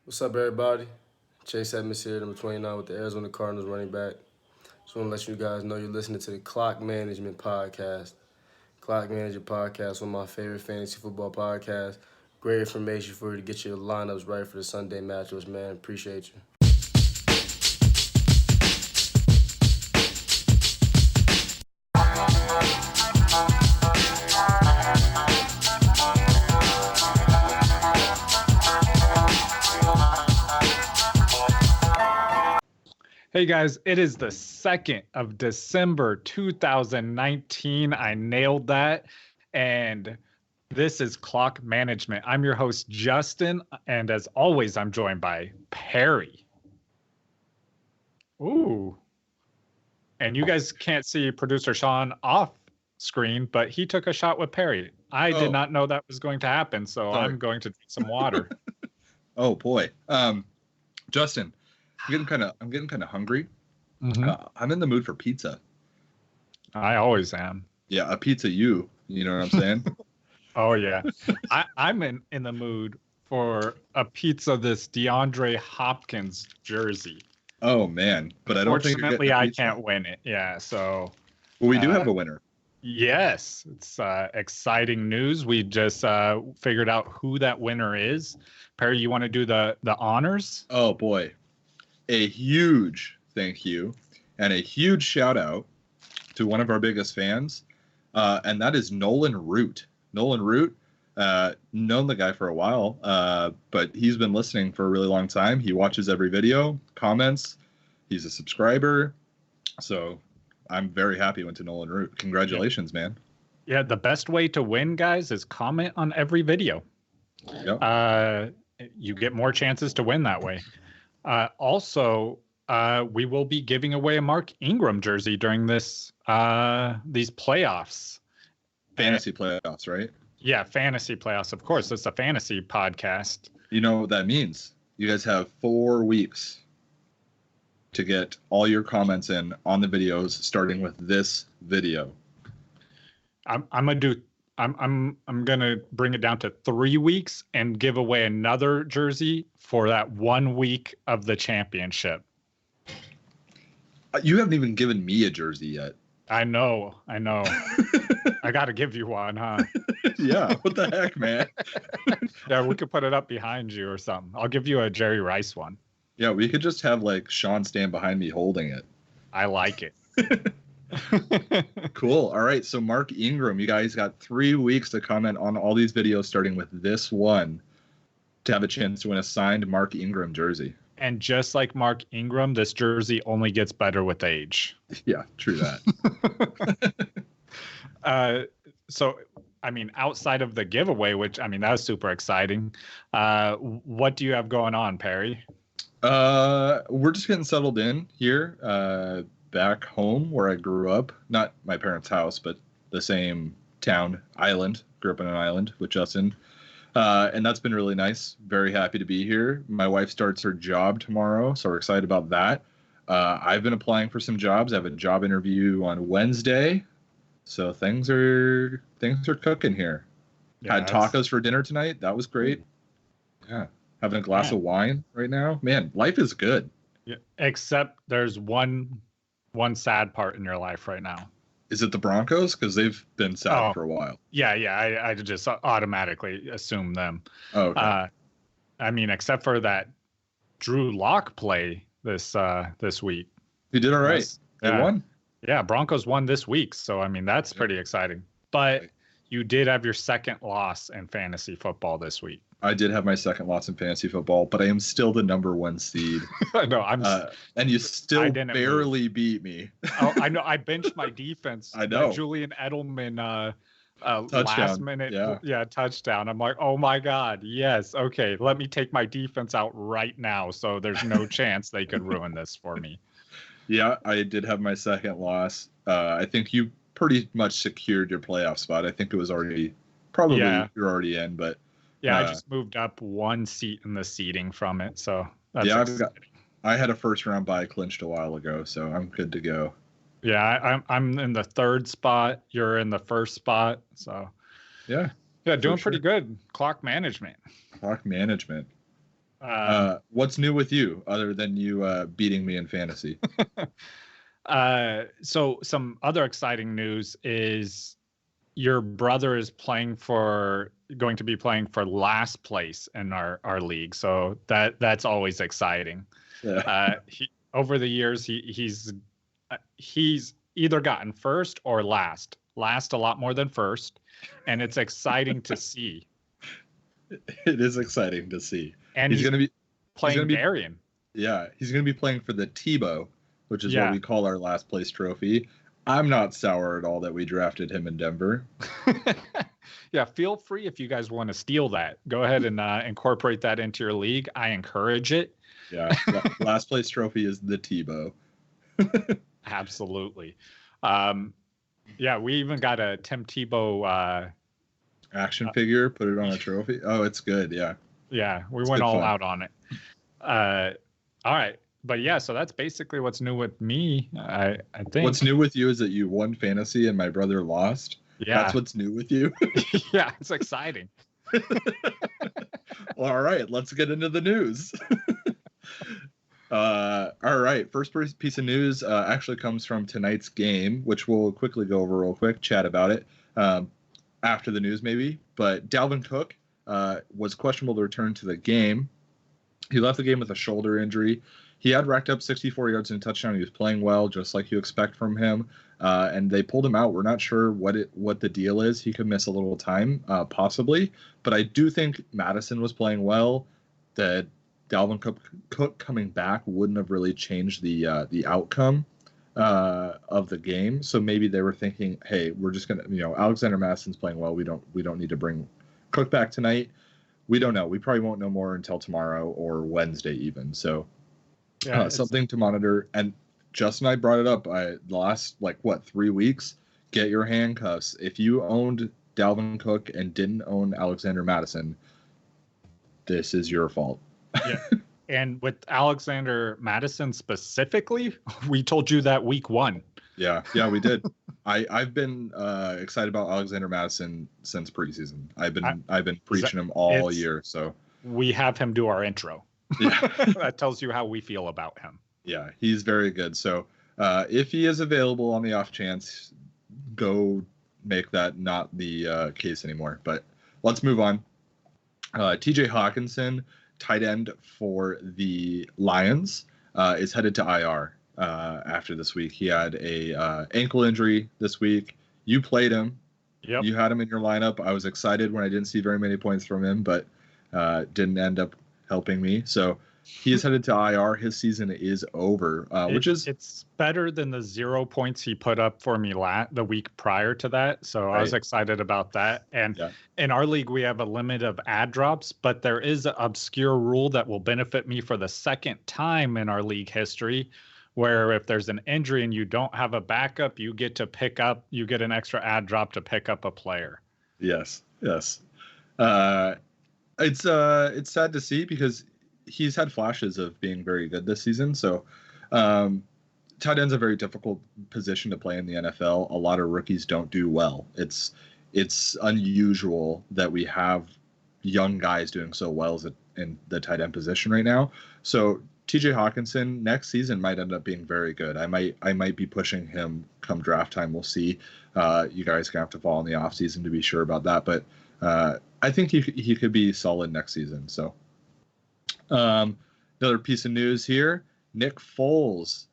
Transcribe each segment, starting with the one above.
What's up, everybody? Chase Edmonds here, number 29 with the Arizona Cardinals running back. Just want to let you guys know you're listening to the Clock Management Podcast. Clock Management Podcast, one of my favorite fantasy football podcasts. Great information for you to get your lineups right for the Sunday matchups, man. Appreciate you. Hey guys, it is the 2nd of December 2019. I nailed that. And this is Clock Management. I'm your host, Justin. And as always, I'm joined by Perry. Ooh. And you guys can't see producer Sean off screen, but he took a shot with Perry. I did not know that was going to happen, so Sorry. I'm going to drink some water. Oh boy, Justin, I'm getting kind of hungry. I'm in the mood for pizza. I always am. Yeah, a pizza. You know what I'm saying? Oh yeah, I'm in the mood for a pizza. This DeAndre Hopkins jersey. Oh man, but I don't think you're Fortunately, getting a I pizza. can't win it. Yeah, so Well, we do have a winner. yes, it's exciting news. We just figured out who that winner is. Perry, you want to do the honors? Oh boy, a huge thank you and a huge shout out to one of our biggest fans, and that is Nolan Root. Nolan Root, known the guy for a while, but he's been listening for a really long time. He watches every video, comments. He's a subscriber, so I'm very happy went to Nolan Root. Congratulations, man. Yeah, the best way to win, guys, is comment on every video. Yep. You get more chances to win that way. Also, we will be giving away a Mark Ingram jersey during these playoffs. Fantasy playoffs, right? Yeah, fantasy playoffs. Of course, it's a fantasy podcast. You know what that means? You guys have 4 weeks to get all your comments in on the videos, starting with this video. I'm gonna bring it down to 3 weeks and give away another jersey for that 1 week of the championship. You haven't even given me a jersey yet. I know. I got to give you one, huh? Yeah, what the heck, man? Yeah, we could put it up behind you or something. I'll give you a Jerry Rice one. Yeah, we could just have like Sean stand behind me holding it. I like it. Cool. All right, so Mark Ingram, you guys got 3 weeks to comment on all these videos, starting with this one, to have a chance to win a signed Mark Ingram jersey. And just like Mark Ingram, this jersey only gets better with age. Yeah, true that. So, I mean, outside of the giveaway, which, I mean, that was super exciting. What do you have going on, Perry? We're just getting settled in here, back home where I grew up. Not my parents' house, but the same town, island. Grew up on an island with Justin. And that's been really nice. Very happy to be here. My wife starts her job tomorrow, so we're excited about that. I've been applying for some jobs. I have a job interview on Wednesday. So things are cooking here. Yeah, Had tacos for dinner tonight. That was great. Yeah. Having a glass of wine right now. Man, life is good. Yeah, except there's one sad part in your life right now. Is it the Broncos? Because they've been sad for a while. Yeah, I just automatically assume them. Oh, okay. I mean, except for that Drew Lock play this week. He did all right. They won. Yeah, Broncos won this week, so I mean that's pretty exciting. But you did have your second loss in fantasy football this week. I did have my second loss in fantasy football, but I am still the number 1 seed. No, and you still barely beat me. Oh, I know. I benched my defense. I know. Julian Edelman touchdown. Last minute touchdown. I'm like, oh my God, yes. Okay, let me take my defense out right now, so there's no chance they could ruin this for me. Yeah, I did have my second loss. I think you pretty much secured your playoff spot. I think it was already you're already in, but yeah, I just moved up 1 seat in the seeding from it, so that's I had a first round bye clinched a while ago, so I'm good to go. Yeah, I'm in the 3rd spot. You're in the 1st spot, so yeah, doing pretty good. Clock management. Clock management. What's new with you other than you beating me in fantasy? So some other exciting news is your brother is going to be playing for last place in our league. So that's always exciting. Yeah. Over the years he's either gotten first or last a lot more than first, and it's exciting to see. It is exciting to see. And he's going to be playing Varian. Yeah, he's going to be playing for the Tebow, which is what Yeah. we call our last place trophy. I'm not sour at all that we drafted him in Denver. Yeah, feel free if you guys want to steal that. Go ahead and incorporate that into your league. I encourage it. Yeah, last place trophy is the Tebow. Absolutely. Yeah, we even got a Tim Tebow action figure, put it on a trophy. Oh, it's good. Yeah. Yeah, we went all out on it. All right. But yeah, so that's basically what's new with me. I think what's new with you is that you won fantasy and my brother lost. Yeah. That's what's new with you. Yeah, it's exciting. Well, all right, let's get into the news. All right, first piece of news actually comes from tonight's game, which we'll quickly go over real quick, chat about it after the news maybe. But Dalvin Cook was questionable to return to the game. He left the game with a shoulder injury. He had racked up 64 yards and a touchdown. He was playing well, just like you expect from him. And they pulled him out. We're not sure what the deal is. He could miss a little time, possibly. But I do think Madison was playing well. That Dalvin Cook coming back wouldn't have really changed the outcome of the game. So maybe they were thinking, hey, we're just gonna, Alexander Madison's playing well. We don't need to bring Cook back tonight. We don't know. We probably won't know more until tomorrow or Wednesday even. So yeah, something to monitor. And Justin and I brought it up the last 3 weeks. Get your handcuffs. If you owned Dalvin Cook and didn't own Alexander Madison, this is your fault. Yeah. And with Alexander Madison specifically, we told you that week 1. Yeah, we did. I've been excited about Alexander Madison since preseason. I've been preaching him all year. So we have him do our intro. Yeah. That tells you how we feel about him. Yeah, he's very good. So if he is available on the off chance, go make that not the case anymore. But let's move on. TJ Hawkinson, tight end for the Lions, is headed to IR after this week. He had a ankle injury this week. You played him. Yep. You had him in your lineup. I was excited when I didn't see very many points from him, but didn't end up helping me. So he is headed to IR. His season is over, it's better than the 0 points he put up for me the week prior to that. So right. I was excited about that. And in our league, we have a limit of ad drops, but there is an obscure rule that will benefit me for the second time in our league history, where if there's an injury and you don't have a backup, you get an extra ad drop to pick up a player. Yes. It's sad to see because he's had flashes of being very good this season. So tight end's a very difficult position to play in the NFL. A lot of rookies don't do well. It's unusual that we have young guys doing so well in the tight end position right now. So TJ Hawkinson next season might end up being very good. I might be pushing him come draft time. We'll see. You guys gonna have to follow in the off season to be sure about that. But I think he could be solid next season. So another piece of news here: Nick Foles,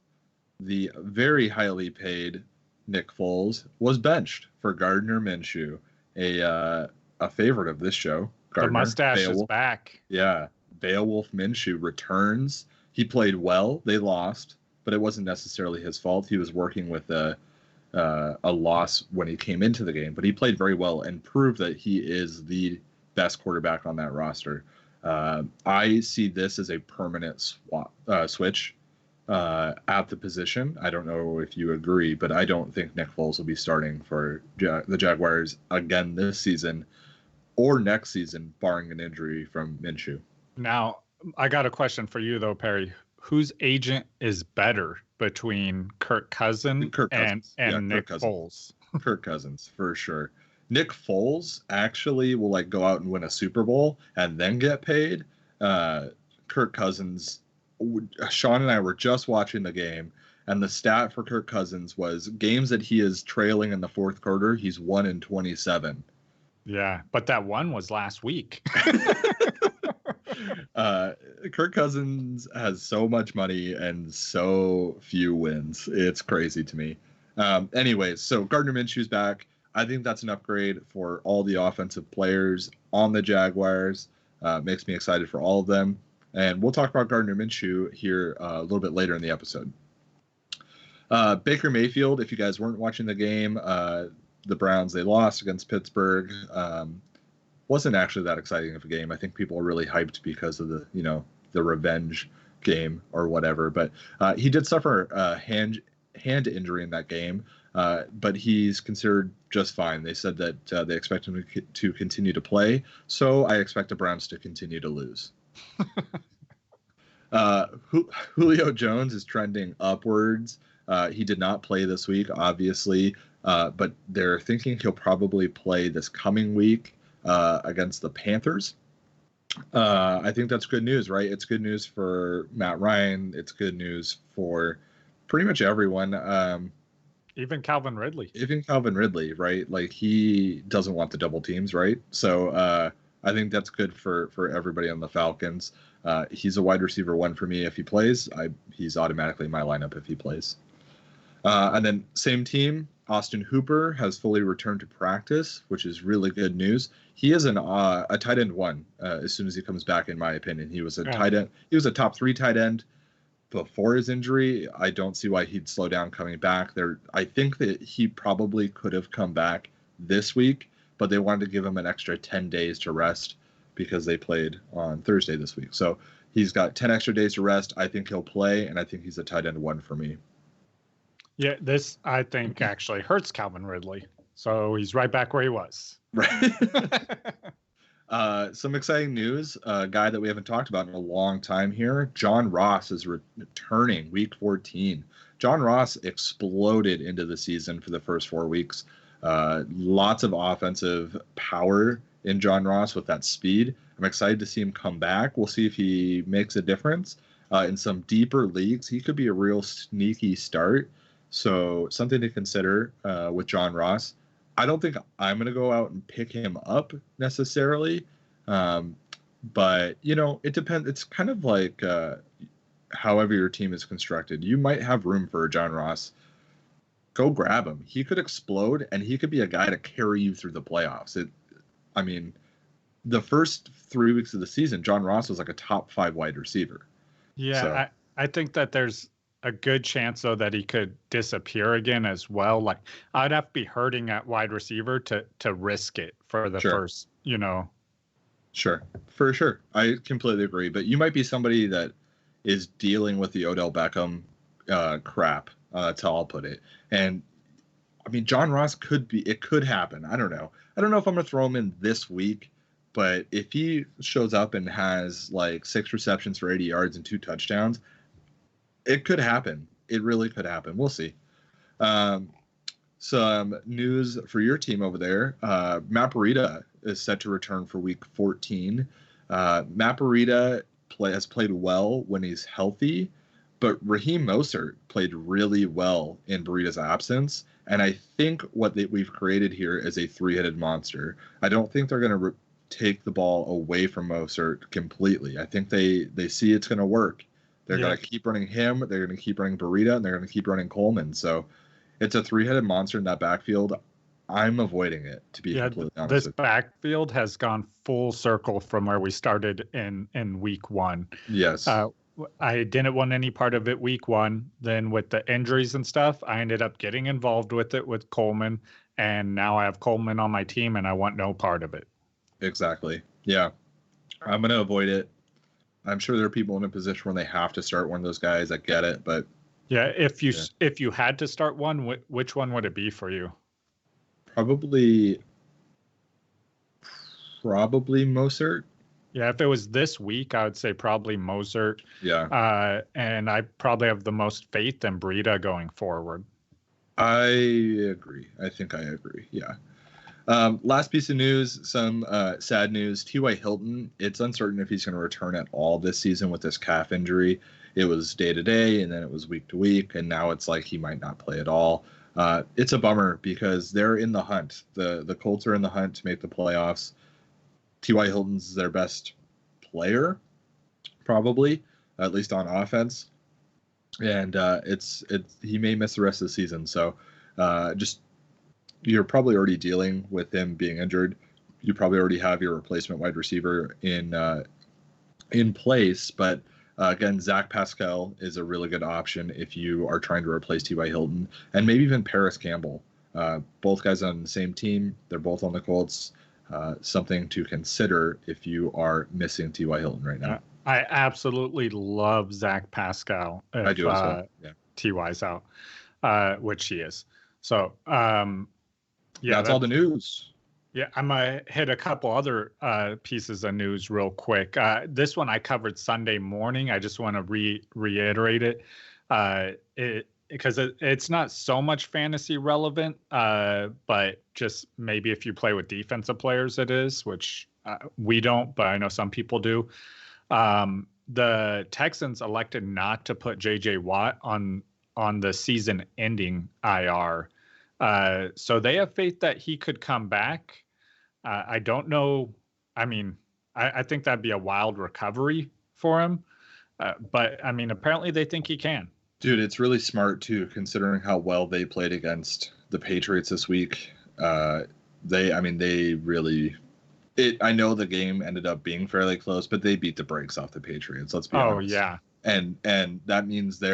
the very highly paid Nick Foles, was benched for Gardner Minshew, a favorite of this show. Gardner, the mustache is back. Yeah, Beowulf Minshew returns. He played well. They lost, but it wasn't necessarily his fault. He was working with a loss when he came into the game, but he played very well and proved that he is the best quarterback on that roster. I see this as a permanent switch at the position. I don't know if you agree, but I don't think Nick Foles will be starting for the Jaguars again this season or next season, barring an injury from Minshew. Now, I got a question for you, though, Perry. Whose agent is better between Kirk Cousins and Nick Foles? Kirk Cousins, for sure. Nick Foles actually will go out and win a Super Bowl and then get paid. Kirk Cousins. Sean and I were just watching the game, and the stat for Kirk Cousins was games that he is trailing in the fourth quarter, he's 1-27. Yeah, but that one was last week. Kirk Cousins has so much money and so few wins. It's crazy to me. Anyways, so Gardner Minshew's back. I think that's an upgrade for all the offensive players on the Jaguars. Makes me excited for all of them. And we'll talk about Gardner Minshew here a little bit later in the episode. Baker Mayfield, if you guys weren't watching the game, the Browns, they lost against Pittsburgh. Wasn't actually that exciting of a game. I think people are really hyped because of the revenge game or whatever. But he did suffer a hand injury in that game, but he's considered just fine. They said that they expect him to continue to play, so I expect the Browns to continue to lose. Julio Jones is trending upwards. He did not play this week, obviously, but they're thinking he'll probably play this coming week against the Panthers. I think that's good news, right? It's good news for Matt Ryan. It's good news for pretty much everyone. Even Calvin Ridley. Even Calvin Ridley, right? Like, he doesn't want the double teams, right? So I think that's good for everybody on the Falcons. He's a wide receiver 1 for me if he plays. He's automatically in my lineup if he plays. And then same team, Austin Hooper has fully returned to practice, which is really good news. He is a tight end 1 as soon as he comes back, in my opinion. He was a tight end. He was a top 3 tight end before his injury. I don't see why he'd slow down coming back. I think that he probably could have come back this week, but they wanted to give him an extra 10 days to rest because they played on Thursday this week. So he's got 10 extra days to rest. I think he'll play, and I think he's a tight end 1 for me. Yeah, this, I think, actually hurts Calvin Ridley. So he's right back where he was. Right. Some exciting news. A guy that we haven't talked about in a long time here. John Ross is returning week 14. John Ross exploded into the season for the first 4 weeks. Lots of offensive power in John Ross with that speed. I'm excited to see him come back. We'll see if he makes a difference. In some deeper leagues, he could be a real sneaky start. So something to consider with John Ross. I don't think I'm going to go out and pick him up necessarily. But, it depends. It's kind of like however your team is constructed. You might have room for John Ross. Go grab him. He could explode, and he could be a guy to carry you through the playoffs. The first 3 weeks of the season, John Ross was like a top 5 wide receiver. Yeah, So, I think that there's a good chance, though, that he could disappear again as well. Like, I'd have to be hurting at wide receiver to risk it for the first, Sure, for sure. I completely agree. But you might be somebody that is dealing with the Odell Beckham crap, that's how I'll put it. And, John Ross it could happen. I don't know. I don't know if I'm going to throw him in this week, but if he shows up and has like 6 receptions for 80 yards and 2 touchdowns, it could happen. It really could happen. We'll see. Some news for your team over there. Matt Breida is set to return for week 14. Matt Breida has played well when he's healthy, but Raheem Mostert played really well in Breida's absence. And I think what we've created here is a 3-headed monster. I don't think they're going to take the ball away from Mostert completely. I think they see it's going to work. They're going to keep running him. They're going to keep running Breida, and they're going to keep running Coleman. So it's a 3-headed monster in that backfield. I'm avoiding it, to be completely honest. This backfield has gone full circle from where we started in week 1. Yes. I didn't want any part of it week 1. Then with the injuries and stuff, I ended up getting involved with it with Coleman. And now I have Coleman on my team, and I want no part of it. Exactly. Yeah. I'm going to avoid it. I'm sure there are people in a position where they have to start one of those guys. I get it, but yeah, if you had to start one, which one would it be for you? Probably Mostert. Yeah, if it was this week, I would say probably Mostert. Yeah. And I probably have the most faith in Breida going forward. I agree. I think I agree. Yeah. Last piece of news, some sad news. T.Y. Hilton, it's uncertain if he's going to return at all this season with this calf injury. It was day to day, and then it was week to week, and now it's like he might not play at all. It's a bummer because they're in the hunt. The Colts are in the hunt to make the playoffs. T.Y. Hilton's their best player, probably, at least on offense. And he may miss the rest of the season. So just you're probably already dealing with him being injured. You probably already have your replacement wide receiver in place. But again, Zach Pascal is a really good option if you are trying to replace T.Y. Hilton, and maybe even Paris Campbell. Both guys on the same team. They're both on the Colts. Something to consider if you are missing T.Y. Hilton right now. I absolutely love Zach Pascal. I do as well. Yeah. T.Y.'s out, which he is. So, that's all the news. Yeah, I'm going to hit a couple other pieces of news real quick. This one I covered Sunday morning. I just want to reiterate it. Because it's not so much fantasy relevant, but just maybe if you play with defensive players, it is, which we don't, but I know some people do. The Texans elected not to put J.J. Watt on the season-ending IR. So they have faith that he could come back. I don't know. I mean, I think that'd be a wild recovery for him. But, I mean, apparently they think he can. Dude, it's really smart, too, considering how well they played against the Patriots this week. They really... I know the game ended up being fairly close, but they beat the brakes off the Patriots. Let's be honest. Oh, yeah. And that means they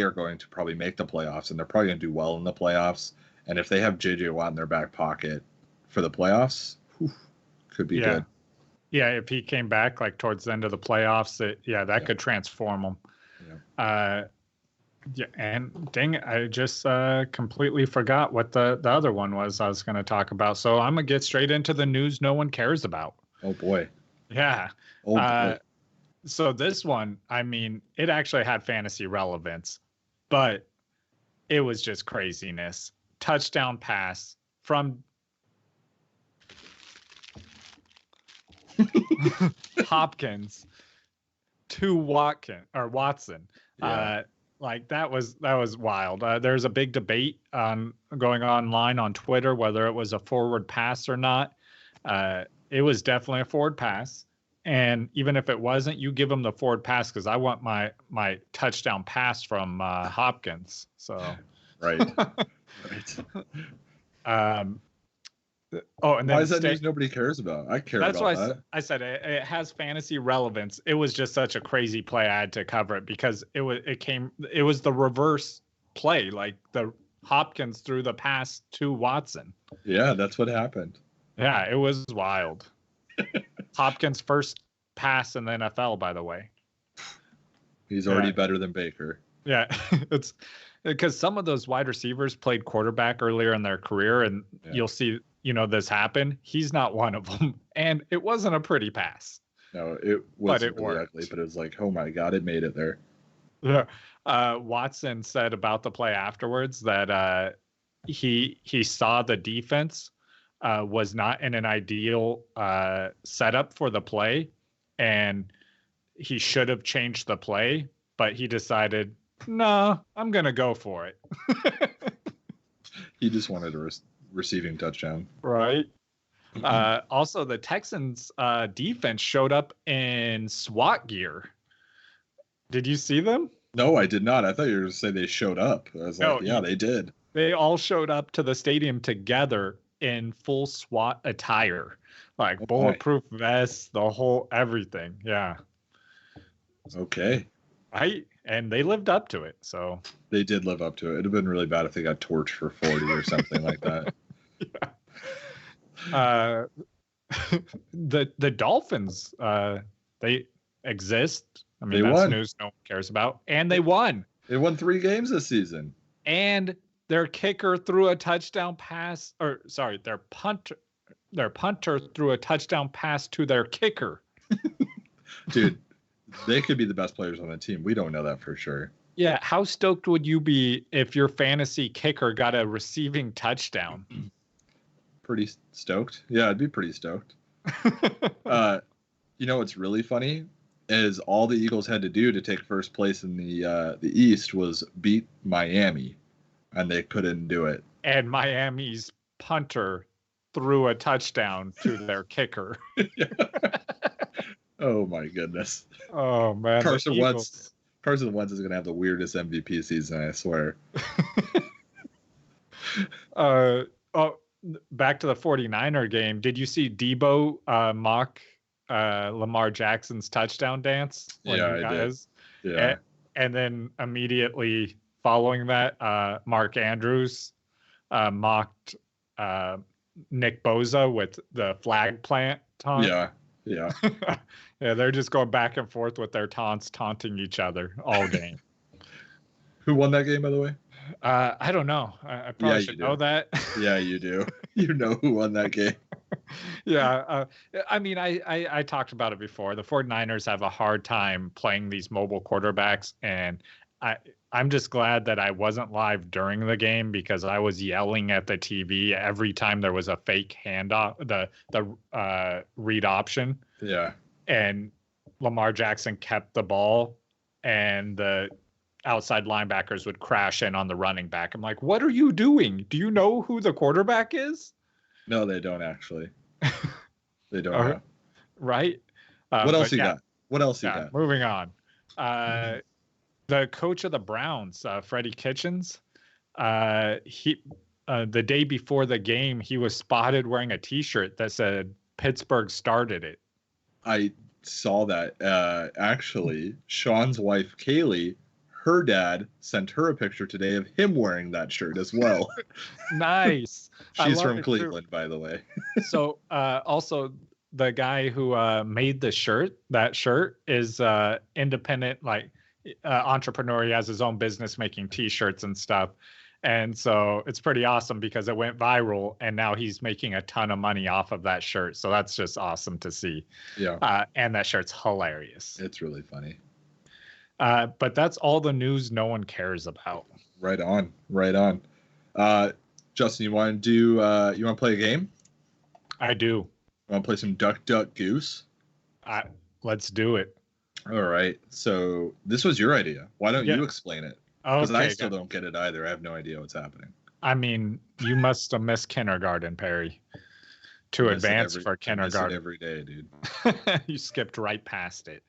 are going to probably make the playoffs, and they're probably going to do well in the playoffs. And if they have J.J. Watt in their back pocket for the playoffs, could be good. Yeah, if he came back like towards the end of the playoffs, that could transform him. Yeah. And dang it, I just completely forgot what the other one was I was going to talk about. So I'm going to get straight into the news no one cares about. Oh, boy. Yeah. Oh, boy. So this one, I mean, it actually had fantasy relevance, but it was just craziness. Touchdown pass from Hopkins to Watson. Yeah. Like that was wild. There's a big debate going online on Twitter whether it was a forward pass or not. It was definitely a forward pass, and even if it wasn't, you give him the forward pass because I want my touchdown pass from Hopkins. So right. And then why is that news nobody cares about? I care about that. That's why I said it has fantasy relevance. It was just such a crazy play. I had to cover it because it was the reverse play. Like the Hopkins threw the pass to Watson. Yeah, that's what happened. Yeah, it was wild. Hopkins' first pass in the NFL, by the way. He's already better than Baker. Yeah, it's because some of those wide receivers played quarterback earlier in their career, and you'll see, this happen. He's not one of them, and it wasn't a pretty pass. No, it wasn't exactly, but it was like, oh my God, it made it there. Yeah. Watson said about the play afterwards that he saw the defense was not in an ideal setup for the play, and he should have changed the play, but he decided, no, I'm going to go for it. He just wanted a receiving touchdown. Right. Also, the Texans defense showed up in SWAT gear. Did you see them? No, I did not. I thought you were going to say they showed up. I was like, yeah, they did. They all showed up to the stadium together in full SWAT attire, like bulletproof vests, the whole everything. Yeah. Okay. And they lived up to it. So they did live up to it. It'd have been really bad if they got torched for 40 or something like that. Yeah. The Dolphins, they exist. I mean, that's won. News no one cares about. And they won. They won 3 games this season. And their kicker threw a touchdown pass, their punter threw a touchdown pass to their kicker. Dude, they could be the best players on the team. We don't know that for sure. Yeah, how stoked would you be if your fantasy kicker got a receiving touchdown? pretty stoked. Yeah, I'd be pretty stoked. You know what's really funny is all the Eagles had to do to take first place in the East was beat Miami, and they couldn't do it. And Miami's punter threw a touchdown to their kicker. Oh my goodness. Oh man, Carson Wentz is gonna have the weirdest MVP season, I swear. Back to the 49er game. Did you see Debo mock Lamar Jackson's touchdown dance? I did. Yeah. And then immediately following that, Mark Andrews mocked Nick Bosa with the flag plant taunt. Yeah. Yeah, they're just going back and forth with their taunts, taunting each other all game. Who won that game, by the way? I don't know. I probably should know that. Yeah, you do. You know who won that game. Yeah. I mean, I talked about it before. The 49ers have a hard time playing these mobile quarterbacks, and I'm just glad that I wasn't live during the game because I was yelling at the TV every time there was a fake handoff, the read option. Yeah. And Lamar Jackson kept the ball, and the outside linebackers would crash in on the running back. I'm like, what are you doing? Do you know who the quarterback is? No, they don't actually. They don't know. Right? What else you got? What else you got? Moving on. The coach of the Browns, Freddie Kitchens, he the day before the game, he was spotted wearing a T-shirt that said Pittsburgh started it. I saw that. Actually, Sean's wife, Kaylee, her dad sent her a picture today of him wearing that shirt as well. Nice. She's from Cleveland, by the way. So also the guy who made that shirt is independent, like entrepreneur. He has his own business making T-shirts and stuff. And so it's pretty awesome because it went viral and now he's making a ton of money off of that shirt. So that's just awesome to see. Yeah. And that shirt's hilarious. It's really funny. But that's all the news no one cares about. Right on. Justin, you want to play a game? I do. You want to play some Duck, Duck, Goose? Let's do it. All right. So this was your idea. Why don't you explain it? Because I still don't get it either. I have no idea what's happening. I mean, you must have missed kindergarten, Perry. To advance for kindergarten. I miss it every day, dude. You skipped right past it.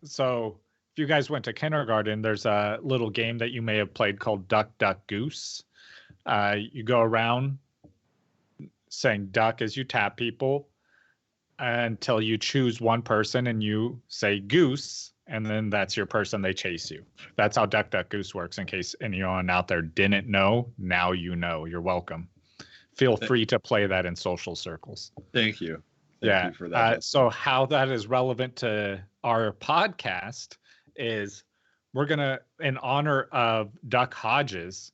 So if you guys went to kindergarten, there's a little game that you may have played called Duck, Duck, Goose. You go around saying duck as you tap people until you choose one person and you say goose, and then that's your person. They chase you. That's how Duck, Duck, Goose works. In case anyone out there didn't know, now you know. You're welcome. Feel free to play that in social circles. Thank you. Thank you for that. So how that is relevant to our podcast is we're going to, in honor of Duck Hodges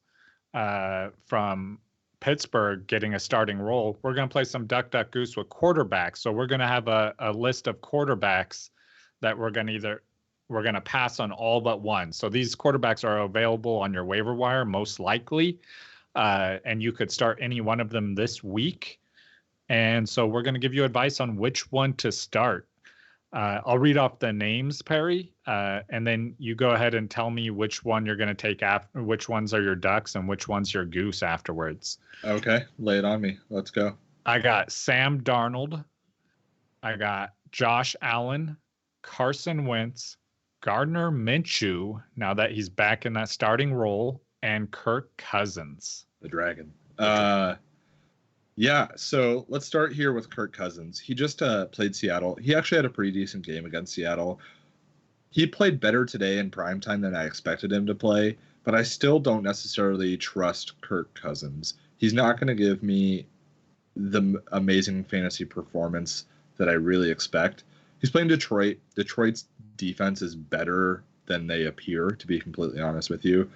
from Pittsburgh getting a starting role, we're going to play some Duck, Duck, Goose with quarterbacks. So we're going to have a list of quarterbacks that we're going to pass on all but one. So these quarterbacks are available on your waiver wire, most likely. And you could start any one of them this week. And so we're going to give you advice on which one to start. I'll read off the names, Perry, and then you go ahead and tell me which one you're going to take after, which ones are your ducks and which one's your goose afterwards. Okay, lay it on me. Let's go. I got Sam Darnold. I got Josh Allen, Carson Wentz, Gardner Minshew, now that he's back in that starting role, and Kirk Cousins. The Dragon. Yeah, so let's start here with Kirk Cousins. He just played Seattle. He actually had a pretty decent game against Seattle. He played better today in primetime than I expected him to play, but I still don't necessarily trust Kirk Cousins. He's not going to give me the amazing fantasy performance that I really expect. He's playing Detroit. Detroit's defense is better than they appear, to be completely honest with you.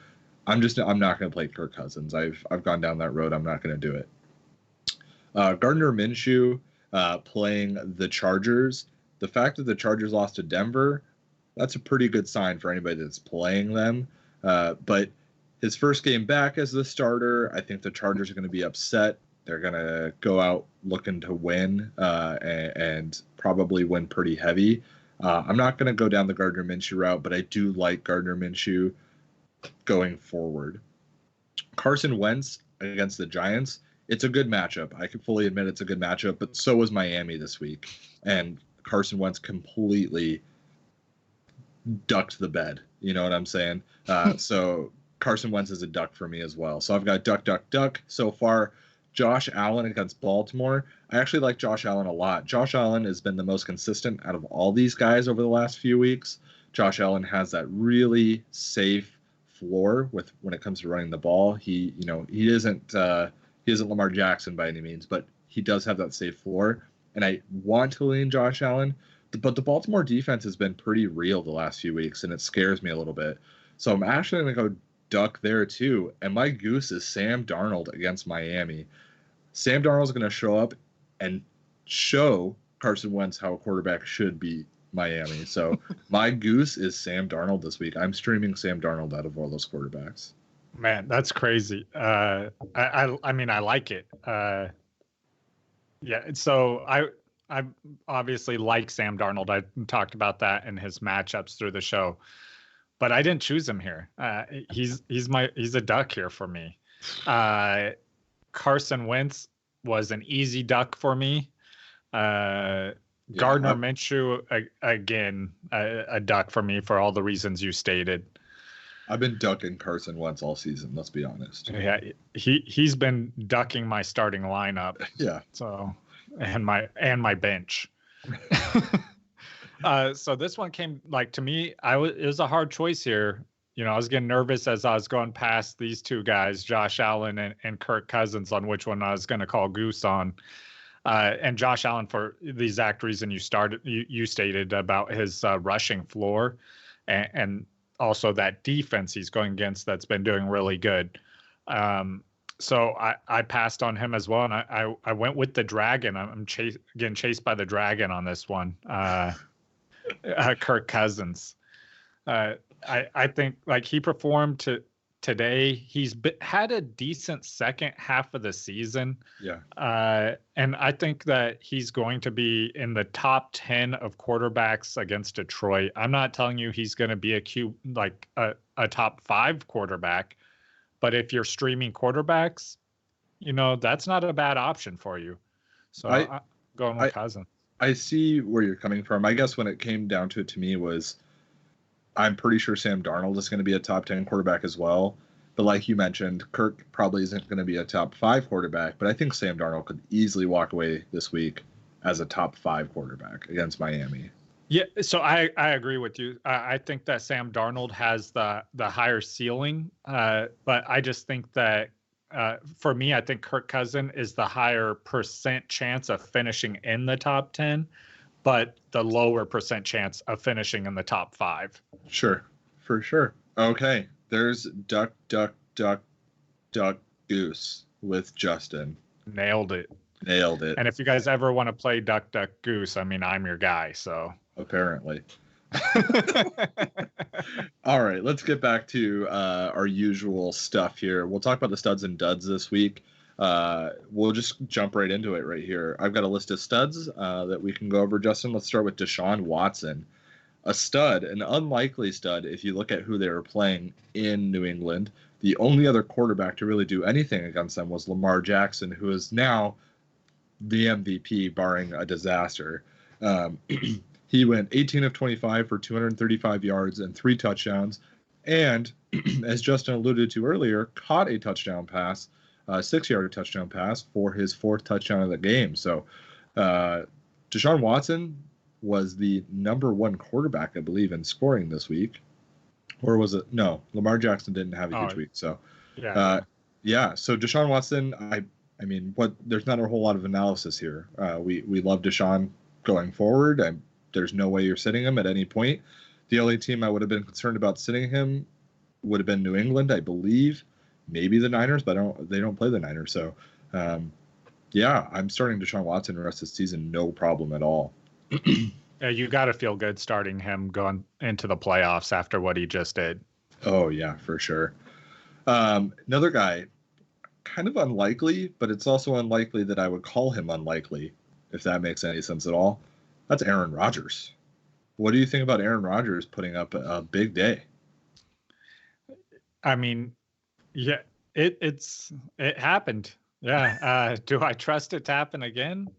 I'm not going to play Kirk Cousins. I've gone down that road. I'm not going to do it. Gardner Minshew playing the Chargers. The fact that the Chargers lost to Denver, that's a pretty good sign for anybody that's playing them. But his first game back as the starter, I think the Chargers are going to be upset. They're going to go out looking to win and probably win pretty heavy. I'm not going to go down the Gardner Minshew route, but I do like Gardner Minshew going forward. Carson Wentz against the Giants, it's a good matchup. I can fully admit it's a good matchup, but so was Miami this week. And Carson Wentz completely ducked the bed. You know what I'm saying? So Carson Wentz is a duck for me as well. So I've got duck, duck, duck so far. Josh Allen against Baltimore. I actually like Josh Allen a lot. Josh Allen has been the most consistent out of all these guys over the last few weeks. Josh Allen has that really safe floor with when it comes to running the ball. He isn't Lamar Jackson by any means, but he does have that safe floor. And I want to lean Josh Allen, but the Baltimore defense has been pretty real the last few weeks, and it scares me a little bit. So I'm actually going to go duck there too. And my goose is Sam Darnold against Miami. Sam Darnold's going to show up and show Carson Wentz how a quarterback should beat Miami. So my goose is Sam Darnold this week. I'm streaming Sam Darnold out of all those quarterbacks. Man, that's crazy. I mean, I like it. Yeah. So I obviously like Sam Darnold. I talked about that in his matchups through the show, but I didn't choose him here. He's a duck here for me. Carson Wentz was an easy duck for me. Gardner Minshew, again, a duck for me for all the reasons you stated. I've been ducking Carson Wentz all season. Let's be honest. Yeah, he's been ducking my starting lineup. Yeah. So, and my bench. So this one came to me. It was a hard choice here. I was getting nervous as I was going past these two guys, Josh Allen and Kirk Cousins, on which one I was going to call goose on. And Josh Allen for the exact reason you stated about his rushing floor and also that defense he's going against that's been doing really good. So I passed on him as well, and I went with the Dragon. I'm getting chased by the Dragon on this one. Kirk Cousins. I think he performed today. He's had a decent second half of the season. Yeah. And I think that he's going to be in the top 10 of quarterbacks against Detroit. I'm not telling you he's going to be a top 5 quarterback, but if you're streaming quarterbacks, that's not a bad option for you. So I'm going with Cousins. I see where you're coming from. I guess when it came down to it, to me, was I'm pretty sure Sam Darnold is going to be a top 10 quarterback as well. But like you mentioned, Kirk probably isn't going to be a top 5 quarterback. But I think Sam Darnold could easily walk away this week as a top 5 quarterback against Miami. Yeah, so I agree with you. I think that Sam Darnold has the higher ceiling. But I just think that for me, I think Kirk Cousins is the higher percent chance of finishing in the top 10. But the lower percent chance of finishing in the top 5. Sure, for sure. Okay, there's duck, duck, duck, duck, goose with Justin. Nailed it. And if you guys ever want to play duck, duck, goose, I mean, I'm your guy, so. Apparently. All right, let's get back to our usual stuff here. We'll talk about the studs and duds this week. We'll just jump right into it right here. I've got a list of studs that we can go over, Justin. Let's start with Deshaun Watson. A stud, an unlikely stud if you look at who they were playing in New England. The only other quarterback to really do anything against them was Lamar Jackson, who is now the MVP, barring a disaster. He went 18 of 25 for 235 yards and 3 touchdowns. And, as Justin alluded to earlier, caught a touchdown pass. 6-yard touchdown pass for his 4th touchdown of the game. So Deshaun Watson was the number 1 quarterback, I believe, in scoring this week. Or was it? No, Lamar Jackson didn't have a huge week. So, yeah. So Deshaun Watson, I mean, there's not a whole lot of analysis here. We love Deshaun going forward. There's no way you're sitting him at any point. The only team I would have been concerned about sitting him would have been New England, I believe. Maybe the Niners, but they don't play the Niners. So, I'm starting Deshaun Watson the rest of the season, no problem at all. You got to feel good starting him going into the playoffs after what he just did. Oh, yeah, for sure. Another guy, kind of unlikely, but it's also unlikely that I would call him unlikely, if that makes any sense at all. That's Aaron Rodgers. What do you think about Aaron Rodgers putting up a big day? I mean, yeah, it happened. Yeah. Do I trust it to happen again?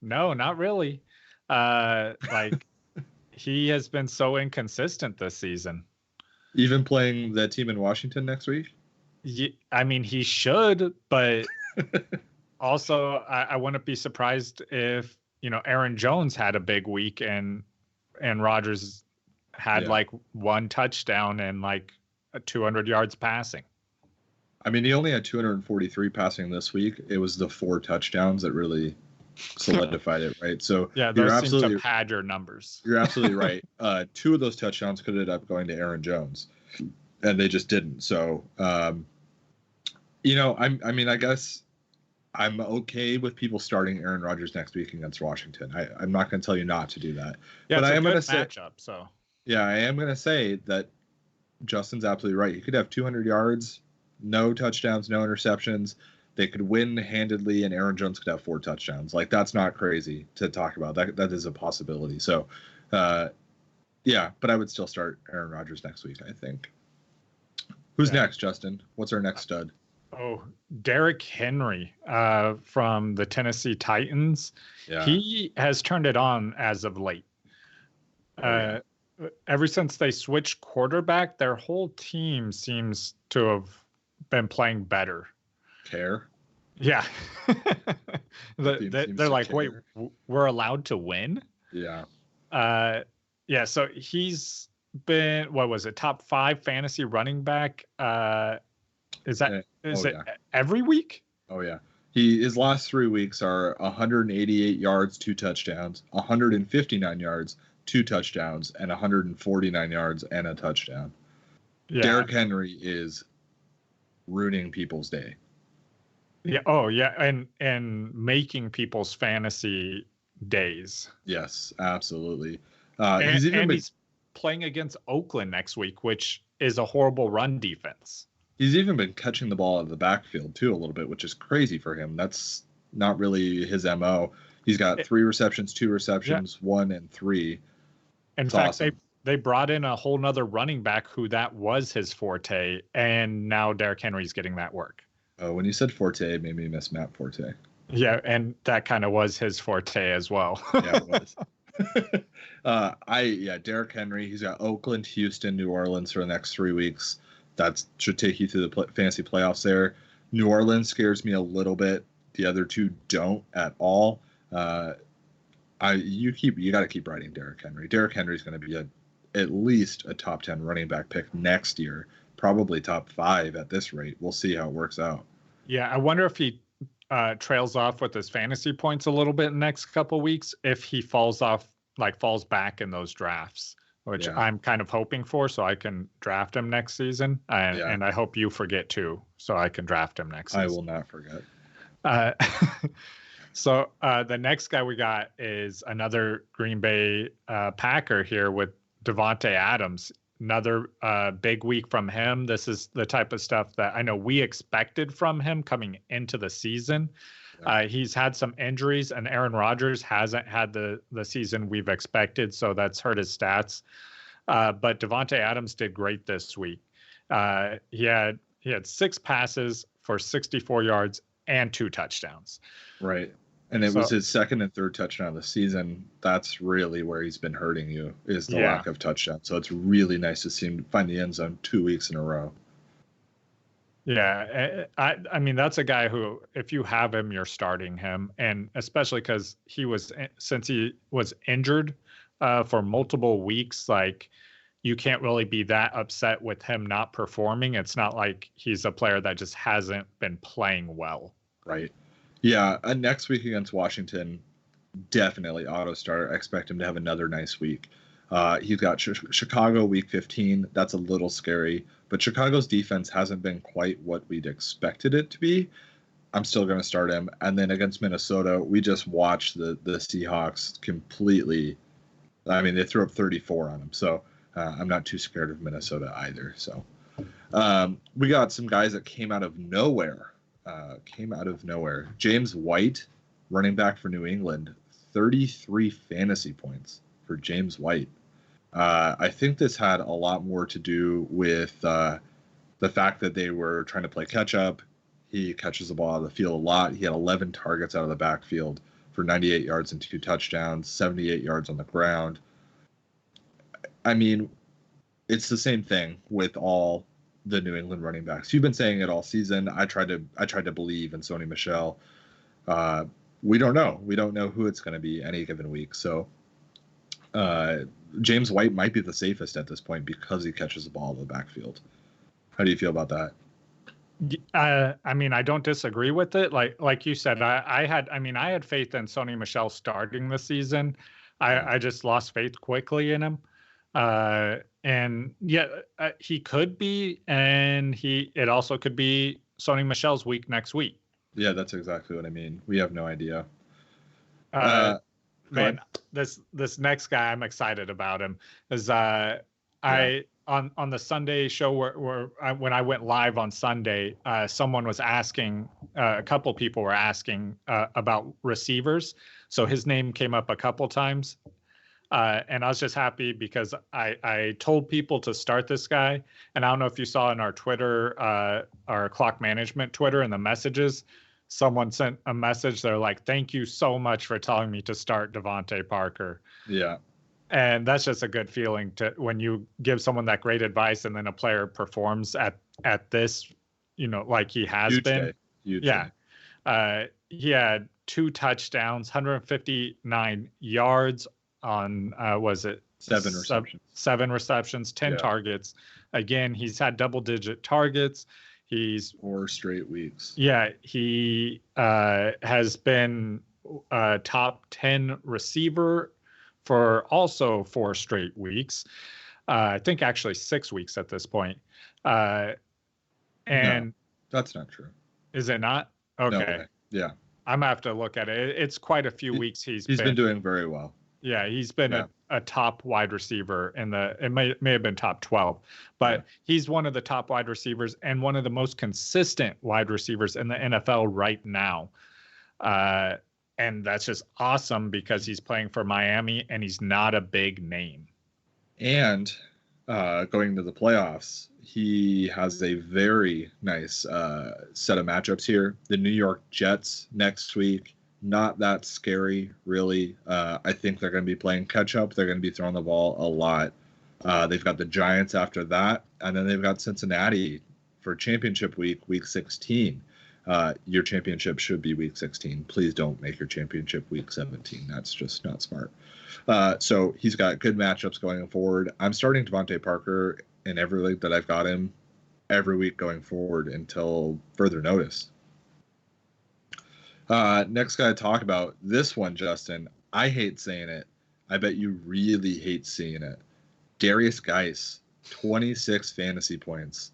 No, not really. Like he has been so inconsistent this season. Even playing that team in Washington next week? I mean, he should, but also I wouldn't be surprised if, Aaron Jones had a big week and Rodgers had like one touchdown and like 200 yards passing. I mean, he only had 243 passing this week. It was the 4 touchdowns that really solidified it, right? So yeah, those seem to pad your numbers. You're absolutely right. 2 of those touchdowns could end up going to Aaron Jones, and they just didn't. So, I guess I'm okay with people starting Aaron Rodgers next week against Washington. I'm not going to tell you not to do that. Yeah, but it's I am a going good to say matchup. So yeah, I am going to say that Justin's absolutely right. You could have 200 yards, no touchdowns, no interceptions. They could win handedly, and Aaron Jones could have 4 touchdowns. Like, that's not crazy to talk about. That is a possibility. So, yeah, but I would still start Aaron Rodgers next week, I think. Who's next, Justin? What's our next stud? Oh, Derrick Henry from the Tennessee Titans. Yeah. He has turned it on as of late. Ever since they switched quarterback, their whole team seems to have been playing better. Care? Yeah. They're like, wait, we're allowed to win? Yeah. Yeah, so he's been, what was it, top 5 fantasy running back? Is it every week? Oh, yeah. His last 3 weeks are 188 yards, 2 touchdowns, 159 yards, 2 touchdowns, and 149 yards and a touchdown. Yeah. Derrick Henry is ruining people's day. Yeah. Oh, yeah. And making people's fantasy days. Yes, absolutely. He's playing against Oakland next week, which is a horrible run defense. He's even been catching the ball out of the backfield too a little bit, which is crazy for him. That's not really his MO. He's got 3 receptions, 2 receptions, 1 and 3. In fact, awesome. They brought in a whole nother running back who that was his forte, and now Derrick Henry's getting that work. Oh, when you said forte, it made me miss Matt Forte. Yeah, and that kind of was his forte as well. Yeah, it was. Derrick Henry. He's got Oakland, Houston, New Orleans for the next 3 weeks. That should take you through the fantasy playoffs there. New Orleans scares me a little bit. The other 2 don't at all. You got to keep riding Derrick Henry. Derrick Henry's going to be at least a top 10 running back pick next year. Probably top 5 at this rate. We'll see how it works out. Yeah, I wonder if he trails off with his fantasy points a little bit in the next couple of weeks, if he falls back in those drafts, which I'm kind of hoping for, so I can draft him next season. And I hope you forget too, so I can draft him next season. I will not forget. So the next guy we got is another Green Bay Packer here with Davante Adams. Another big week from him. This is the type of stuff that I know we expected from him coming into the season. Yeah. He's had some injuries, and Aaron Rodgers hasn't had the season we've expected, so that's hurt his stats. But Davante Adams did great this week. He had 6 passes for 64 yards and 2 touchdowns. Right. And it was his 2nd and 3rd touchdown of the season. That's really where he's been hurting you, is the lack of touchdowns. So it's really nice to see him find the end zone 2 weeks in a row. Yeah, I mean, that's a guy who, if you have him, you're starting him. And especially because since he was injured for multiple weeks, like, you can't really be that upset with him not performing. It's not like he's a player that just hasn't been playing well. Right. Yeah, next week against Washington, definitely auto start. I expect him to have another nice week. He's got Chicago week 15. That's a little scary, but Chicago's defense hasn't been quite what we'd expected it to be. I'm still going to start him. And then against Minnesota, we just watched the Seahawks completely. I mean, they threw up 34 on them, so I'm not too scared of Minnesota either. So we got some guys that came out of nowhere came out of nowhere. James White, running back for New England, 33 fantasy points for James White. I think this had a lot more to do with the fact that they were trying to play catch up. He catches the ball out of the field a lot. He had 11 targets out of the backfield for 98 yards and 2 touchdowns, 78 yards on the ground. I mean, it's the same thing with all the New England running backs. You've been saying it all season. I tried to believe in Sony Michel. We don't know. We don't know who it's going to be any given week. So James White might be the safest at this point because he catches the ball in the backfield. How do you feel about that? I mean, I don't disagree with it. Like you said, I had faith in Sony Michel starting the season. I just lost faith quickly in him. And yeah, he could be, and it also could be Sony Michel's week next week. Yeah, that's exactly what I mean. We have no idea. Man, this next guy, I'm excited about him. Is on the Sunday show when I went live on Sunday, someone was asking, a couple people were asking about receivers. So his name came up a couple times. And I was just happy because I told people to start this guy. And I don't know if you saw in our Twitter, our Clock Management Twitter in the messages, someone sent a message. They're like, thank you so much for telling me to start Devontae Parker. Yeah. And that's just a good feeling when you give someone that great advice and then a player performs at this, like he has Huge been. Day. Huge yeah. Day. He had 2 touchdowns, 159 yards on, was it 7 receptions? 7 receptions, 10 targets. Again, he's had double-digit targets. He's 4 straight weeks. Yeah, he has been a top 10 receiver for also 4 straight weeks. I think actually 6 weeks at this point. And no, that's not true. Is it not? Okay. No way. Yeah. I'm gonna have to look at it. It's quite a few weeks he's been doing very well. Yeah, he's been a top wide receiver it may have been top 12, but he's one of the top wide receivers and one of the most consistent wide receivers in the NFL right now. And that's just awesome because he's playing for Miami and he's not a big name. And going to the playoffs, he has a very nice set of matchups here. The New York Jets next week. Not that scary, really. I think they're going to be playing catch up. They're going to be throwing the ball a lot. They've got the Giants after that, and then they've got Cincinnati for championship week 16. Your championship should be week 16. Please don't make your championship week 17. That's just not smart. So he's got good matchups going forward. I'm starting Devontae Parker in every league that I've got him every week going forward until further notice. Next guy to talk about, this one, Justin, I hate saying it. I bet you really hate seeing it. Darius Geis, 26 fantasy points.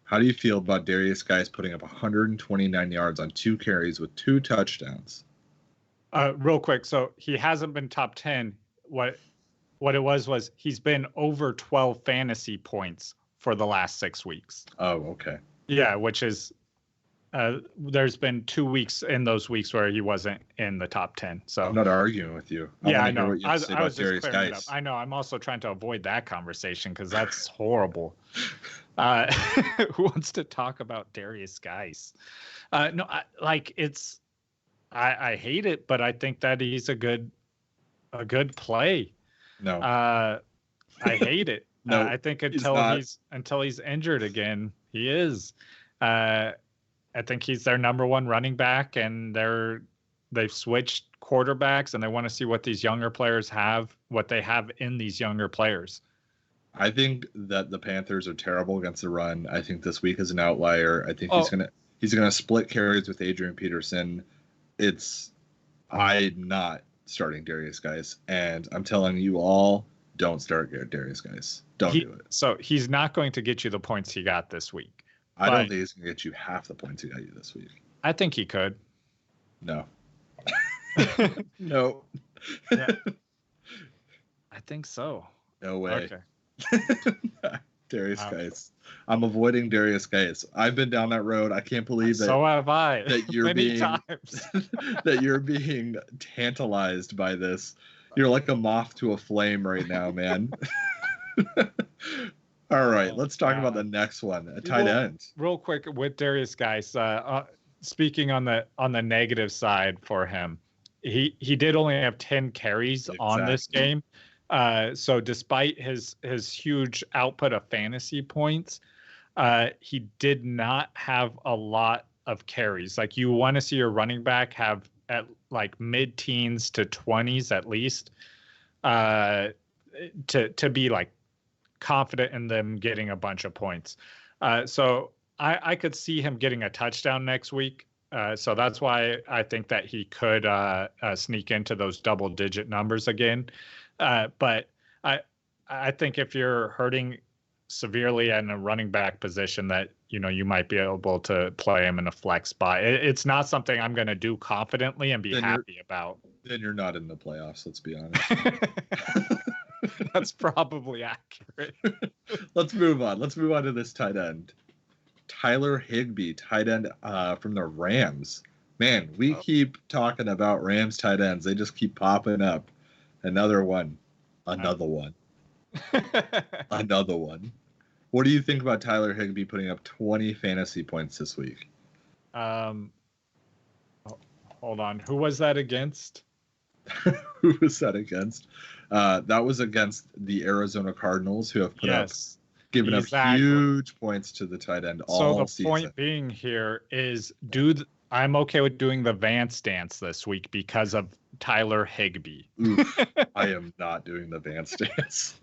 How do you feel about Darius Geis putting up 129 yards on 2 carries with 2 touchdowns? Real quick, so he hasn't been top 10. What it was he's been over 12 fantasy points for the last 6 weeks. Oh, okay. Yeah, which is there's been 2 weeks in those weeks where he wasn't in the top 10. So I'm not arguing with you. I know. I was just clearing it up. I know. I'm also trying to avoid that conversation because that's horrible. Who wants to talk about Darius Geis? No, I hate it, but I think that he's a good play. No, I hate it. No, I think until he's injured again, he is. I think he's their number 1 running back, and they've switched quarterbacks, and they want to see what these younger players have, what they have in these younger players. I think that the Panthers are terrible against the run. I think this week is an outlier. I think he's gonna split carries with Adrian Peterson. I'm not starting Darius Geis, and I'm telling you all, don't start Darius Geis. Don't do it. So he's not going to get you the points he got this week. I don't think he's going to get you half the points he got you this week. I think he could. No. No. Yeah. I think so. No way. Okay. Darius Geis. I'm avoiding Darius Geis. I've been down that road. I can't believe that. So have I. That you're many being times. that you're being tantalized by this. You're like a moth to a flame right now, man. All right, let's talk about the next one. A tight end. Real quick with Darius Geis. Speaking on the negative side for him, he did only have 10 carries on this game. So despite his huge output of fantasy points, he did not have a lot of carries. Like, you want to see your running back have at like mid-teens to 20s at least, to be like confident in them getting a bunch of points. So I could see him getting a touchdown next week. So that's why I think that he could sneak into those double-digit numbers again. But I think if you're hurting severely in a running back position, that you might be able to play him in a flex spot. It's not something I'm going to do confidently and be happy about. Then you're not in the playoffs. Let's be honest. That's probably accurate. Let's move on. Let's move on to this tight end. Tyler Higbee, tight end from the Rams. Man, we keep talking about Rams tight ends. They just keep popping up. Another one. Another one. Another one. What do you think about Tyler Higbee putting up 20 fantasy points this week? Hold on. Who was that against? Who was that against? That was against the Arizona Cardinals, who have given up huge points to the tight end all season. So the point being here is, I'm okay with doing the Vance dance this week because of Tyler Higbee. Oof, I am not doing the Vance dance.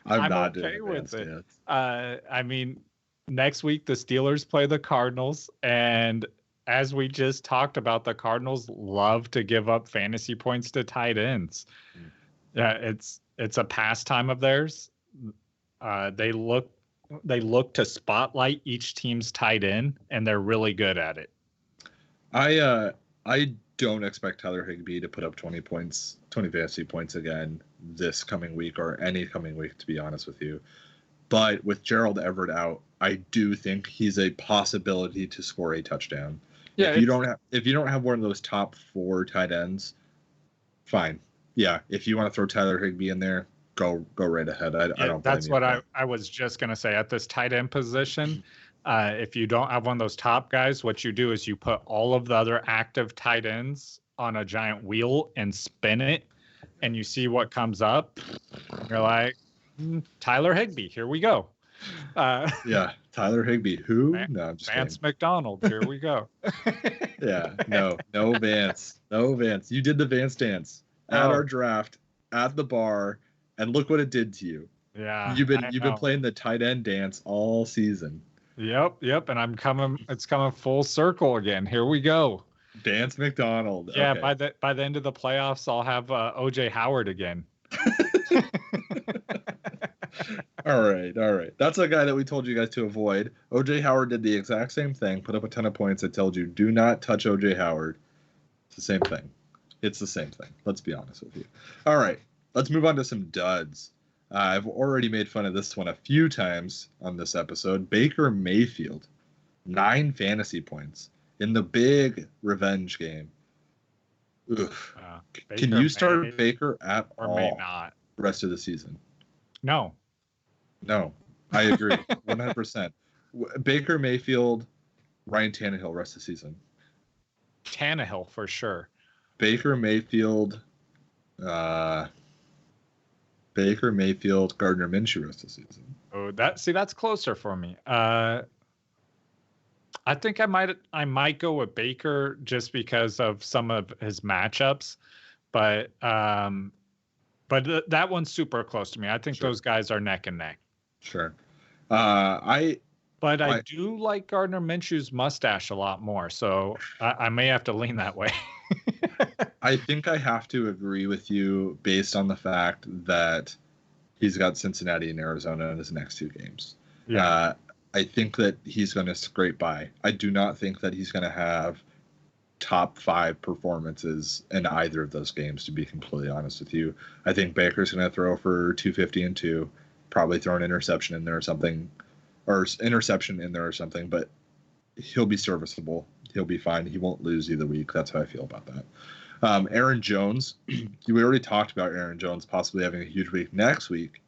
I'm not okay doing the Vance dance. I mean, next week the Steelers play the Cardinals, and as we just talked about, the Cardinals love to give up fantasy points to tight ends. Yeah, it's a pastime of theirs. They look to spotlight each team's tight end, and they're really good at it. I don't expect Tyler Higbee to put up 20 fantasy points again this coming week or any coming week, to be honest with you. But with Gerald Everett out, I do think he's a possibility to score a touchdown. Yeah, if you don't have one of those top 4 tight ends, fine. Yeah, if you want to throw Tyler Higbee in there, go right ahead. I don't. That's what I was just gonna say. At this tight end position, if you don't have one of those top guys, what you do is you put all of the other active tight ends on a giant wheel and spin it, and you see what comes up. You're like, Tyler Higbee, here we go. Yeah, Tyler Higbee. Who? No, I'm just Vance kidding. McDonald. Here we go. Yeah, no Vance. No Vance. You did the Vance dance at our draft at the bar, and look what it did to you. Yeah, you've been playing the tight end dance all season. Yep, and it's coming full circle again. Here we go. Vance McDonald. Yeah, okay. by the end of the playoffs, I'll have OJ Howard again. All right. That's a guy that we told you guys to avoid. OJ Howard did the exact same thing, put up a ton of points. I told you, do not touch OJ Howard. It's the same thing. Let's be honest with you. All right, let's move on to some duds. I've already made fun of this one a few times on this episode. Baker Mayfield, 9 fantasy points in the big revenge game. Oof. Can you start Baker at all? May not. Rest of the season? No, I agree 100%. Baker Mayfield, Ryan Tannehill rest of the season. Tannehill for sure. Baker Mayfield, Gardner Minshew rest of the season. Oh, that's closer for me. I think I might go with Baker just because of some of his matchups, but that one's super close to me. I think those guys are neck and neck. Sure. I do like Gardner Minshew's mustache a lot more, so I may have to lean that way. I think I have to agree with you based on the fact that he's got Cincinnati and Arizona in his next 2 games. Yeah. I think that he's going to scrape by. I do not think that he's going to have top 5 performances in either of those games, to be completely honest with you. I think Baker's going to throw for 250 and 2, probably throw an interception in there or something, but he'll be serviceable. He'll be fine. He won't lose either week. That's how I feel about that. Aaron Jones, we already talked about Aaron Jones possibly having a huge week next week,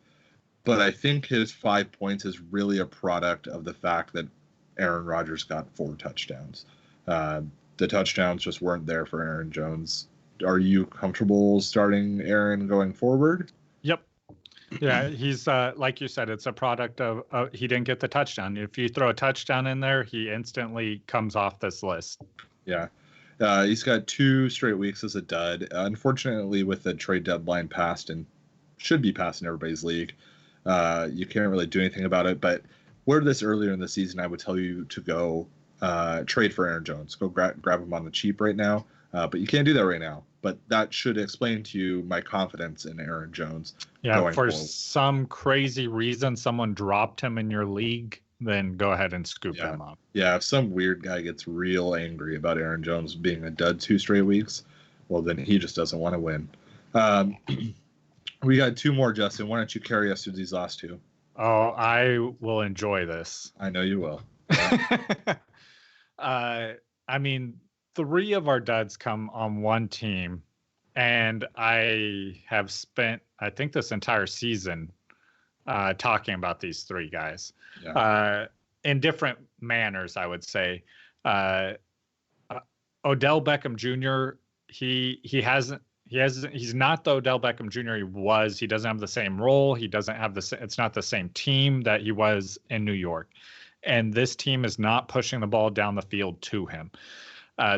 but I think his 5 points is really a product of the fact that Aaron Rodgers got 4 touchdowns. The touchdowns just weren't there for Aaron Jones. Are you comfortable starting Aaron going forward? Yep. Yeah, he's like you said, it's a product of he didn't get the touchdown. If you throw a touchdown in there, he instantly comes off this list. Yeah. He's got 2 straight weeks as a dud. Unfortunately, with the trade deadline passed and should be passed in everybody's league, you can't really do anything about it. But were this earlier in the season, I would tell you to go trade for Aaron Jones. Go grab him on the cheap right now. But you can't do that right now. But that should explain to you my confidence in Aaron Jones. Yeah, for forward. some crazy reason, someone dropped him in your league, then go ahead and scoop him up. Yeah, if some weird guy gets real angry about Aaron Jones being a dud 2 straight weeks, well, then he just doesn't want to win. We got 2 more, Justin. Why don't you carry us through these last 2? Oh, I will enjoy this. I know you will. I mean, 3 of our duds come on one team, and I have spent, I think, this entire season talking about these 3 guys in different manners, I would say. Odell Beckham Jr., he's not the Odell Beckham Jr. He doesn't have the same role. He doesn't have it's not the same team that he was in New York. And this team is not pushing the ball down the field to him.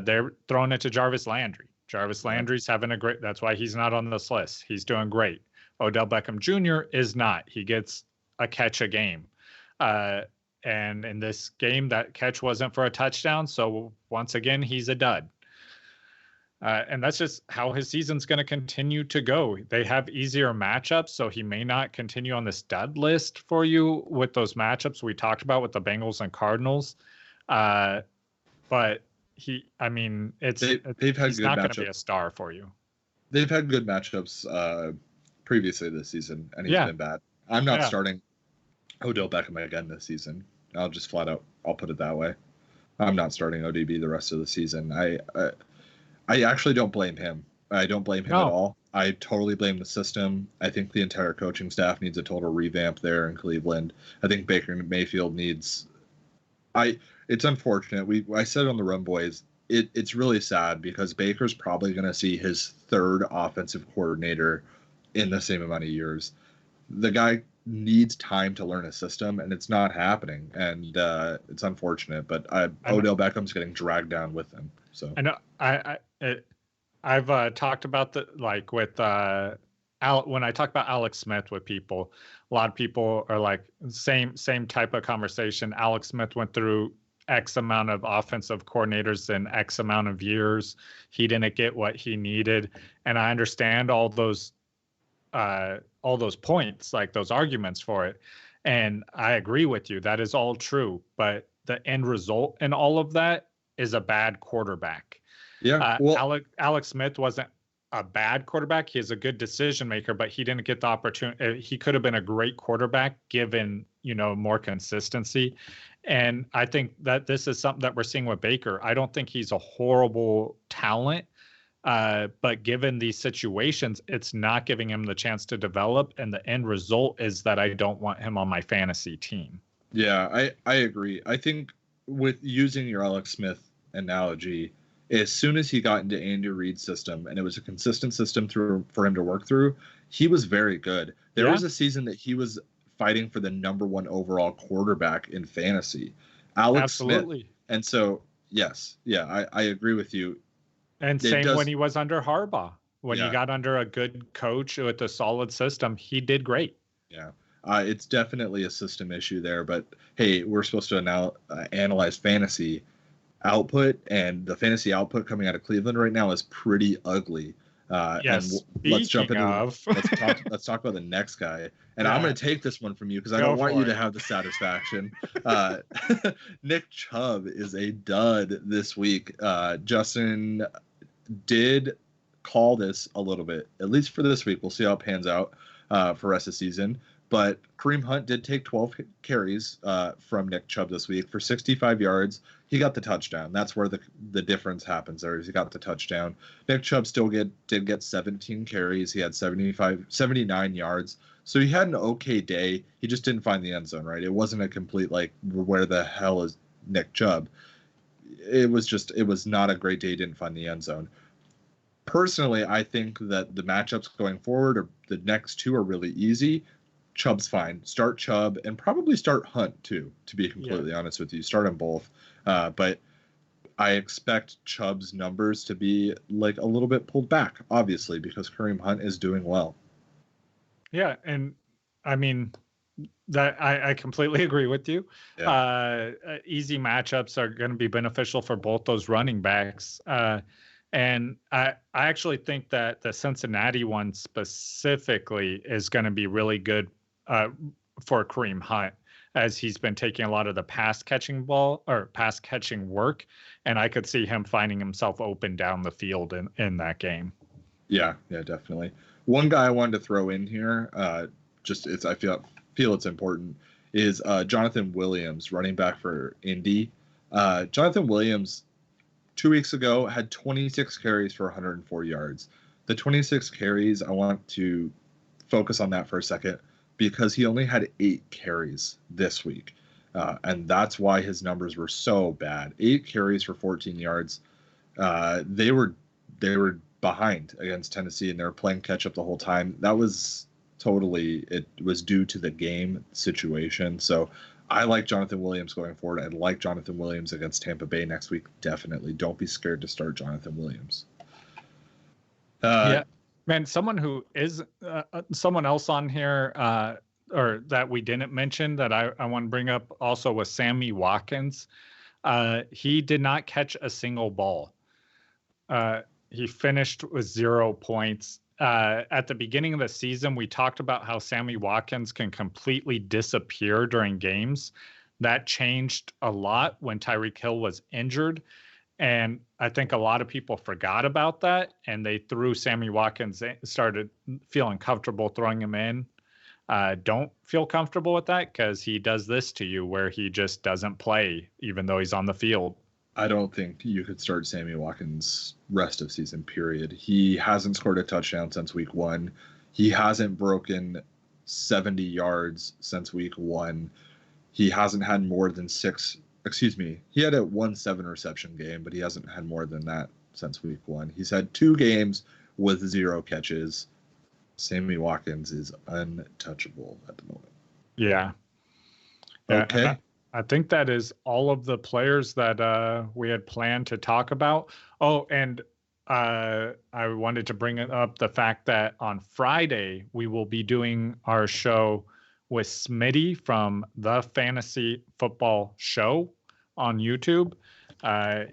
They're throwing it to Jarvis Landry. Jarvis Landry's having a great, that's why he's not on this list. He's doing great. Odell Beckham Jr. is not. He gets a catch a game. And in this game, that catch wasn't for a touchdown. So once again, he's a dud. And that's just how his season's going to continue to go. They have easier matchups, so he may not continue on this dud list for you with those matchups we talked about with the Bengals and Cardinals. But he's not going to be a star for you. They've had good matchups previously this season, and he's been bad. I'm not starting Odell Beckham again this season. I'll just flat out, I'll put it that way. I'm not starting ODB the rest of the season. I actually don't blame him. I don't blame him at all. I totally blame the system. I think the entire coaching staff needs a total revamp there in Cleveland. I think Baker Mayfield needs. It's unfortunate. I said on the Run Boys, it's really sad because Baker's probably going to see his 3rd offensive coordinator in the same amount of years. The guy needs time to learn a system, and it's not happening. And it's unfortunate, but Odell Beckham's getting dragged down with him. So I know I've talked about when I talk about Alex Smith with people, a lot of people are like same type of conversation. Alex Smith went through X amount of offensive coordinators in X amount of years. He didn't get what he needed, and I understand all those points, like those arguments for it, and I agree with you. That is all true, but the end result in all of that is a bad quarterback. Yeah. Alex Smith wasn't a bad quarterback. He is a good decision maker, but he didn't get the opportunity. He could have been a great quarterback given, more consistency. And I think that this is something that we're seeing with Baker. I don't think he's a horrible talent, but given these situations, it's not giving him the chance to develop. And the end result is that I don't want him on my fantasy team. Yeah, I agree. I think with using your Alex Smith analogy, as soon as he got into Andy Reid's system and it was a consistent system for him to work through, he was very good. There was a season that he was fighting for the number 1 overall quarterback in fantasy, Alex Smith. And so, yes, I agree with you. And when he was under Harbaugh, when he got under a good coach with a solid system, he did great. Yeah. It's definitely a system issue there, but hey, we're supposed to now analyze fantasy output, and the fantasy output coming out of Cleveland right now is pretty ugly. Yes. And let's jump into let's talk about the next guy. And I'm going to take this one from you because I don't want you to have the satisfaction. Nick Chubb is a dud this week. Justin did call this a little bit, at least for this week. We'll see how it pans out for the rest of the season. But Kareem Hunt did take 12 carries from Nick Chubb this week for 65 yards. He got the touchdown. That's where the difference happens there, is he got the touchdown. Nick Chubb still did get 17 carries. He had 79 yards. So he had an okay day. He just didn't find the end zone, right? It wasn't a complete, like, where the hell is Nick Chubb? It was not a great day. He didn't find the end zone. Personally, I think that the matchups going forward, or the next two, are really easy. Chubb's fine. Start Chubb and probably start Hunt too, to be completely honest with you. Start them both. But I expect Chubb's numbers to be like a little bit pulled back, obviously, because Kareem Hunt is doing well. Yeah, and I mean that I completely agree with you. Yeah. Easy matchups are going to be beneficial for both those running backs. And I actually think that the Cincinnati one specifically is going to be really good for Kareem Hunt, as he's been taking a lot of the pass catching work, and I could see him finding himself open down the field in that game. Yeah, definitely. One guy I wanted to throw in here, I feel it's important, is Jonathan Williams, running back for Indy. Jonathan Williams, 2 weeks ago, had 26 carries for 104 yards. The 26 carries, I want to focus on that for a second, because he only had 8 carries this week. And that's why his numbers were so bad. 8 carries for 14 yards. They were behind against Tennessee, and they were playing catch up the whole time. That was it was due to the game situation. So I like Jonathan Williams going forward. I like Jonathan Williams against Tampa Bay next week. Definitely. Don't be scared to start Jonathan Williams. Yeah, man, someone who is someone else on here or that we didn't mention that I want to bring up also was Sammy Watkins. He did not catch a single ball. He finished with 0 points. At the beginning of the season, we talked about how Sammy Watkins can completely disappear during games. That changed a lot when Tyreek Hill was injured. And I think a lot of people forgot about that, and they threw Sammy Watkins, started feeling comfortable throwing him in. Don't feel comfortable with that, because he does this to you where he just doesn't play even though he's on the field. I don't think you could start Sammy Watkins rest of season, period. He hasn't scored a touchdown since week 1. He hasn't broken 70 yards since week 1. He hasn't had more than he had a 7 reception game, but he hasn't had more than that since week 1. He's had 2 games with 0 catches. Sammy Watkins is untouchable at the moment. Yeah. Okay. I think that is all of the players that we had planned to talk about. Oh, and I wanted to bring up the fact that on Friday, we will be doing our show with Smitty from the Fantasy Football Show on YouTube.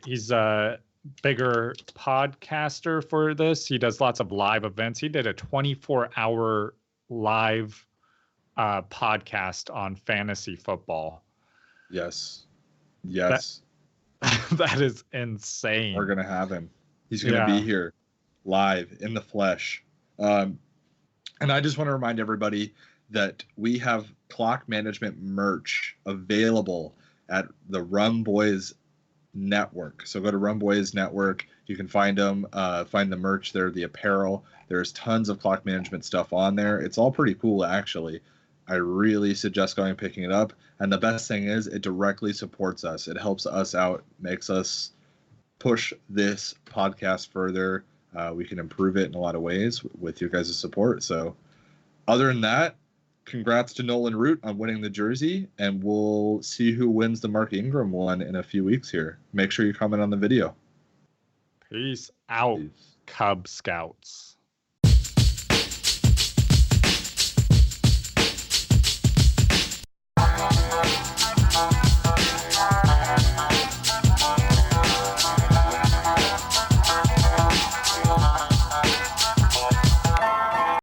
He's a bigger podcaster for this. He does lots of live events. He did a 24-hour live podcast on fantasy football. Yes. That is insane. We're going to have him. He's going to be here live in the flesh. And I just want to remind everybody that we have Clock Management merch available at the Rum Boys Network. So go to Rum Boys Network. You can find them, find the merch there, the apparel. There's tons of Clock Management stuff on there. It's all pretty cool, actually. I really suggest going and picking it up. And the best thing is it directly supports us. It helps us out, makes us push this podcast further. We can improve it in a lot of ways with your guys' support. So other than that, congrats to Nolan Root on winning the jersey, and we'll see who wins the Mark Ingram one in a few weeks here. Make sure you comment on the video. Peace out, Cub Scouts.